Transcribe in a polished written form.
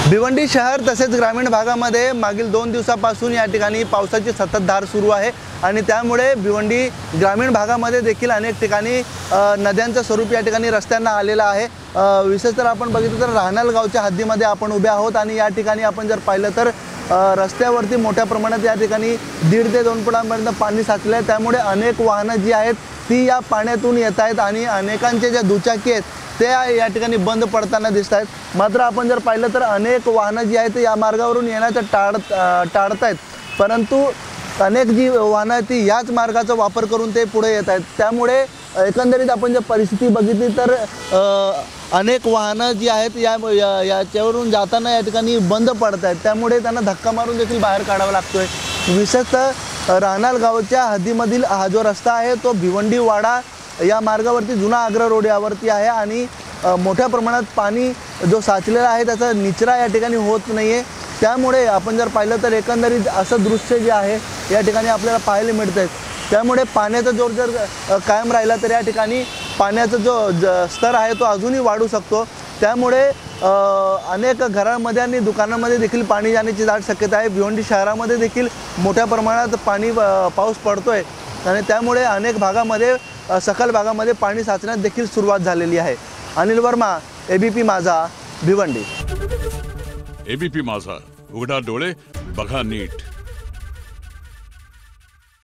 भिवंडी शहर तसेच ग्रामीण भागामध्ये मागील 2 दिवसापासून या ठिकाणी पावसाची संततधार सुरू आहे आणि त्यामुळे भिवंडी ग्रामीण भागामध्ये देखील अनेक ठिकाणी नद्यांचं स्वरूप या ठिकाणी रस्त्यांना आलेलं आहे। विशेषतः आपण बघितलं तर राहनाल गावच्या हद्दीमध्ये आपण उभे आहोत आणि या ठिकाणी आपण जर पाहिलं तर रस्त्यावरती मोठ्या प्रमाणात या ठिकाणी 1.5 ते 2 फुटांपर्यंत पाणी साचले आहे। त्यामुळे अनेक वाहनं जी आहेत ती या पाण्यातून येत आहेत आणि अनेकांचे ज्या दुचाकी आहेत ते या ठिकाणी बंद पडताना दिसत आहेत। मात्र आपण जर पाहिलं तर अनेक वाहनं जी आहेत या मार्गावरून येण्याचं टाळत आहेत, परंतु अनेक जी वाहनं आहेत ती याच मार्गाचा वापर करून ते पुढे येत आहेत। त्यामुळे एकंदरीत आपण जर परिस्थिती बघितली तर अनेक वाहनं जी आहेत याच्यावरून जाताना या ठिकाणी बंद पडत आहेत, त्यामुळे त्यांना धक्का मारून देखील बाहेर काढावा लागतोय। विशेषतः राहनाल गावच्या हद्दीमधील हा जो रस्ता आहे तो भिवंडी वाडा या मार्गावरती जुना आग्रा रोड यावरती आहे आणि मोठ्या प्रमाणात पाणी जो साचलेला आहे त्याचा निचरा या ठिकाणी होत नाही आहे। त्यामुळे आपण जर पाहिलं तर एकंदरीत असं दृश्य जे आहे या ठिकाणी आपल्याला पाहायला मिळतं आहे। त्यामुळे पाण्याचा जोर जर कायम राहिला तर या ठिकाणी पाण्याचा जो स्तर आहे तो अजूनही वाढू शकतो। त्यामुळे अनेक घरांमध्ये आणि दुकानांमध्ये देखील पाणी जाण्याची दाट शक्यता आहे। भिवंडी शहरामध्ये देखील मोठ्या प्रमाणात पाऊस पडतोय आणि त्यामुळे अनेक भागामध्ये सखल भागामध्ये पाणी साचण्यास देखील सुरुवात झालेली आहे। अनिल वर्मा, एबीपी माझा, भिवंडी। एबीपी माझा, उघडा डोळे बघा नीट।